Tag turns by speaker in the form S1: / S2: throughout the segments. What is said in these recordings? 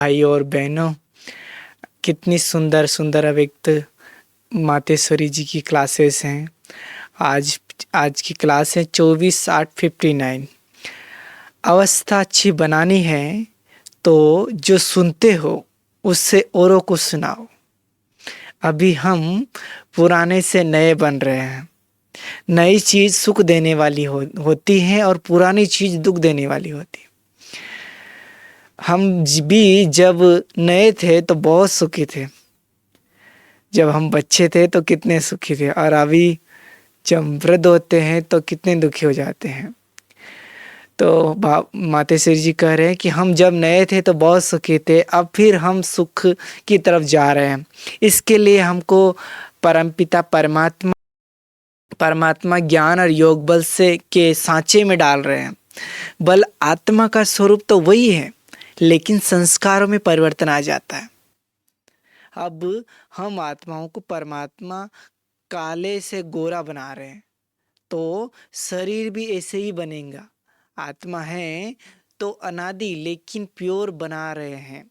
S1: भाई और बहनों, कितनी सुंदर सुंदर अव्यक्त मातेश्वरी जी की क्लासेस हैं। आज आज की क्लास है 24/8/59। अवस्था अच्छी बनानी है तो जो सुनते हो उससे औरों को सुनाओ। अभी हम पुराने से नए बन रहे हैं। नई चीज़ सुख देने वाली होती है और पुरानी चीज़ दुख देने वाली होती है। भी जब नए थे तो बहुत सुखी थे। जब हम बच्चे थे तो कितने सुखी थे, और अभी जब वृद्ध होते हैं तो कितने दुखी हो जाते हैं। तो मातेश्वरी जी कह रहे हैं कि हम जब नए थे तो बहुत सुखी थे, अब फिर हम सुख की तरफ जा रहे हैं। इसके लिए हमको परमपिता परमात्मा परमात्मा ज्ञान और योग बल से के सांचे में डाल रहे हैं। बल आत्मा का स्वरूप तो वही है, लेकिन संस्कारों में परिवर्तन आ जाता है। अब हम आत्माओं को परमात्मा काले से गोरा बना रहे हैं, तो शरीर भी ऐसे ही बनेगा। आत्मा है तो अनादि लेकिन प्योर बना रहे हैं,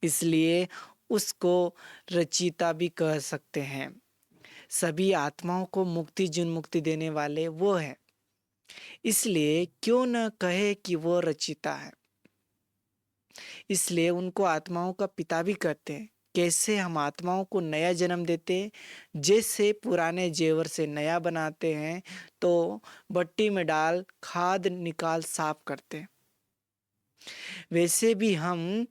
S1: इसलिए उसको रचिता भी कह सकते हैं। सभी आत्माओं को मुक्ति जिन मुक्ति देने वाले वो है, इसलिए क्यों न कहे कि वो रचिता है। इसलिए उनको आत्माओं का पिता भी कहते हैं। कैसे हम आत्माओं को नया जन्म देते हैं, जैसे पुराने जेवर से नया बनाते हैं तो भट्टी में डाल खाद निकाल साफ करते हैं, वैसे भी हम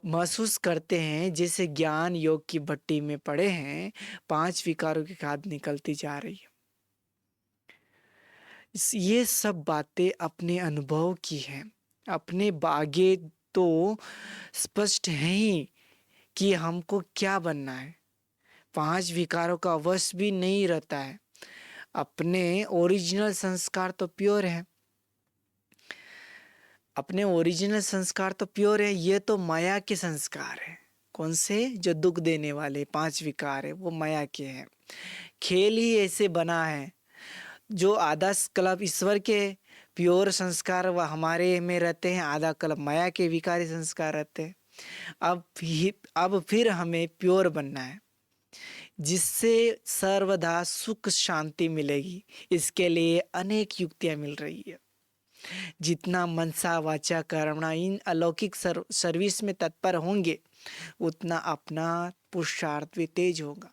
S1: महसूस करते हैं जैसे ज्ञान योग की भट्टी में पड़े हैं, 5 विकारों की खाद निकलती जा रही है। ये सब बातें अपने अनुभव की हैं। अपने बागे तो स्पष्ट है ही कि हमको क्या बनना है। 5 विकारों का वश भी नहीं रहता है। अपने ओरिजिनल संस्कार तो प्योर है। अपने ओरिजिनल संस्कार तो प्योर है। ये तो माया के संस्कार है। कौन से? जो दुख देने वाले 5 विकार है वो माया के हैं। खेल ही ऐसे बना है। जो आधा क्लब ईश्वर के प्योर संस्कार वह हमारे में रहते हैं, आधा क्लब माया के विकारी संस्कार रहते हैं। अब फिर हमें प्योर बनना है, जिससे सर्वदा सुख शांति मिलेगी। इसके लिए अनेक युक्तियां मिल रही है। जितना मनसा वाचा कर्मणा इन अलौकिक सर्विस में तत्पर होंगे, उतना अपना पुरुषार्थ भी तेज होगा।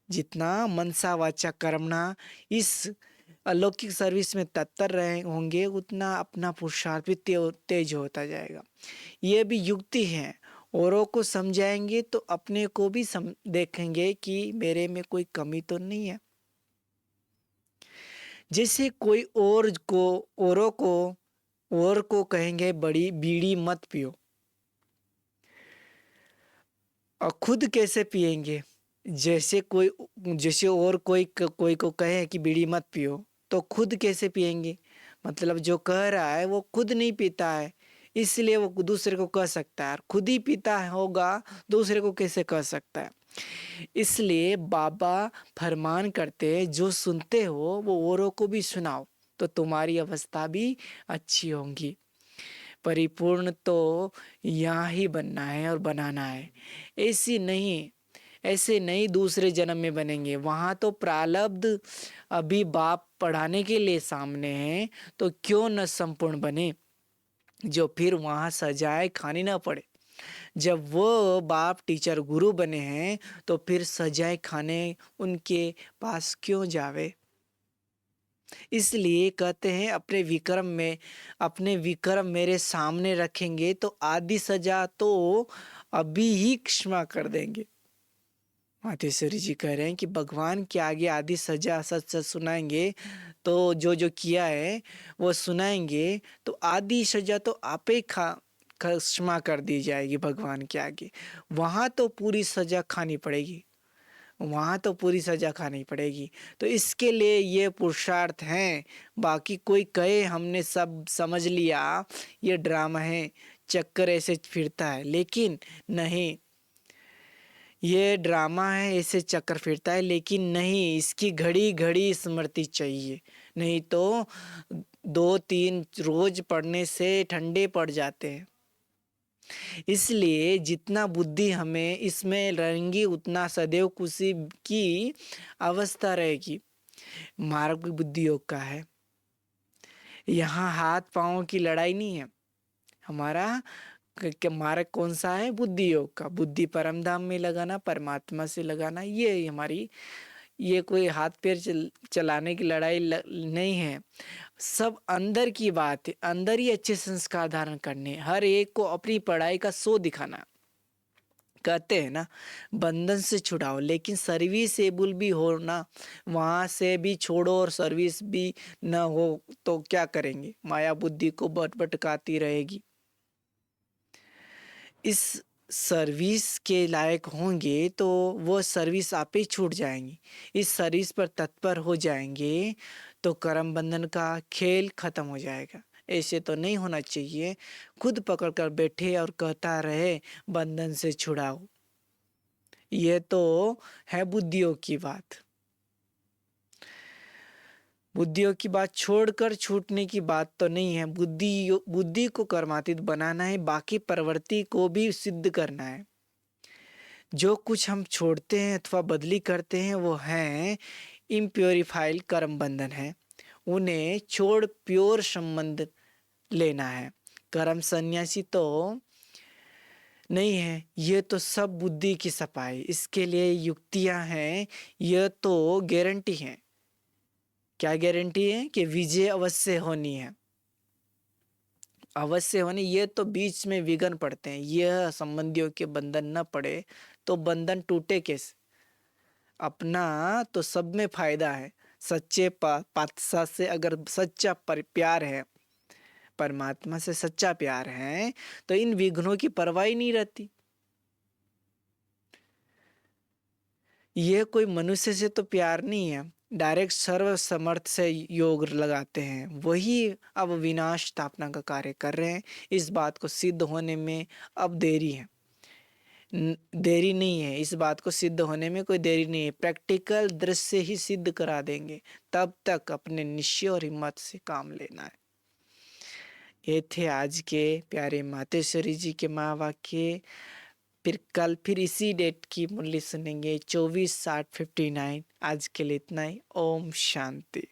S1: जितना मनसा वाचा कर्मणा इस अलौकिक सर्विस में तत्पर रहे होंगे, उतना अपना पुरुषार्थ भी तेज होता जाएगा। ये भी युक्ति है। औरों को समझाएंगे तो अपने को भी देखेंगे कि मेरे में कोई कमी तो नहीं है। जैसे कोई औरों को कहेंगे बड़ी बीड़ी मत पियो, और खुद कैसे पिएंगे? जैसे और कोई को कहे कि बीड़ी मत पियो, तो खुद कैसे पिएंगे? मतलब जो कह रहा है वो खुद नहीं पीता है, इसलिए वो दूसरे को कह सकता है। खुद ही पीता होगा, दूसरे को कैसे कह सकता है? इसलिए बाबा फरमान करते हैं, जो सुनते हो वो औरों को भी सुनाओ, तो तुम्हारी अवस्था भी अच्छी होगी। परिपूर्ण तो यहाँ ही बनना है और बनाना है। ऐसे नहीं दूसरे जन्म में बनेंगे। वहाँ तो प्रारब्ध अभी बाप पढ़ाने के लिए सामने है, तो क्यों न संपूर्ण बने, जो फिर वहाँ सजाए खानी ना पड़े। जब वो बाप टीचर गुरु बने हैं तो फिर सजाए खाने उनके पास क्यों जावे। इसलिए कहते हैं अपने विक्रम मेरे सामने रखेंगे तो आदि सजा तो अभी ही क्षमा कर देंगे। मातेश्वरी जी कह रहे हैं कि भगवान के आगे आदि सजा सच सच सुनाएंगे, तो जो जो किया है वो सुनाएंगे, तो आदि सजा तो आपे क्षमा कर दी जाएगी भगवान के आगे। वहाँ तो पूरी सजा खानी पड़ेगी। तो इसके लिए ये पुरुषार्थ हैं। बाकी कोई कहे हमने सब समझ लिया, ये ड्रामा है, चक्कर ऐसे फिरता है, लेकिन नहीं, ये ड्रामा है, ऐसे चक्कर फिरता है, लेकिन नहीं, इसकी घड़ी घड़ी स्मृति चाहिए। नहीं तो 2-3 रोज पढ़ने से ठंडे पड़ जाते हैं। इसलिए जितना बुद्धि हमें इसमें रहेंगी उतना सदैव खुशी की अवस्था रहेगी। मार्ग भी बुद्धि योग का है। यहाँ हाथ पाँव की लड़ाई नहीं है। हमारा मार्ग कौन सा है? बुद्धि योग का। बुद्धि परम धाम में लगाना, परमात्मा से लगाना, ये हमारी, ये कोई हाथ पैर चलाने की लड़ाई नहीं है। सब अंदर की बात है। अंदर ही अच्छे संस्कार धारण करने, हर एक को अपनी पढ़ाई का सो दिखाना। कहते हैं ना, बंधन से छुड़ाओ, लेकिन सर्विस एबल भी हो ना, वहाँ से भी छोड़ो और सर्विस भी न हो तो क्या करेंगे? माया बुद्धि को भटकाती रहेगी। इस सर्विस के लायक होंगे तो वो सर्विस आप ही छूट जाएंगी। इस सर्विस पर तत्पर हो जाएंगे तो कर्म बंधन का खेल खत्म हो जाएगा। ऐसे तो नहीं होना चाहिए खुद पकड़ कर बैठे और कहता रहे बंधन से छुड़ाओ। ये तो है बुद्धियों की बात। बुद्धियों की बात छोड़कर छूटने की बात तो नहीं है। बुद्धि को कर्मातीत बनाना है, बाकी प्रवृत्ति को भी सिद्ध करना है। जो कुछ हम छोड़ते हैं अथवा बदली करते हैं वो है इम्प्योरीफाइड कर्म बंधन है। उन्हें छोड़ प्योर संबंध लेना है। कर्म सन्यासी तो नहीं है, ये तो सब बुद्धि की सफाई। इसके लिए युक्तियां हैं, यह तो गारंटी है। क्या गारंटी है? कि विजय अवश्य होनी है, अवश्य होनी। ये तो बीच में विघ्न पड़ते हैं। यह संबंधियों के बंधन न पड़े तो बंधन टूटे कैसे? अपना तो सब में फायदा है। सच्चे पातशाह से अगर सच्चा प्यार है, परमात्मा से सच्चा प्यार है, तो इन विघ्नों की परवाह ही नहीं रहती। ये कोई मनुष्य से तो प्यार नहीं है, डायरेक्ट सर्व समर्थ से योग लगाते हैं। वही अब विनाश स्थापना का कार्य कर रहे हैं। इस बात को सिद्ध होने में अब देरी है, देरी नहीं है। इस बात को सिद्ध होने में कोई देरी नहीं है। प्रैक्टिकल दृश्य ही सिद्ध करा देंगे। तब तक अपने निश्चय और हिम्मत से काम लेना है। ये थे आज के प्यारे मातेश्वरी जी के महावाक्य। फिर कल फिर इसी डेट की मुरली सुनेंगे 24/7/59। आज के लिए इतना ही। ओम शांति।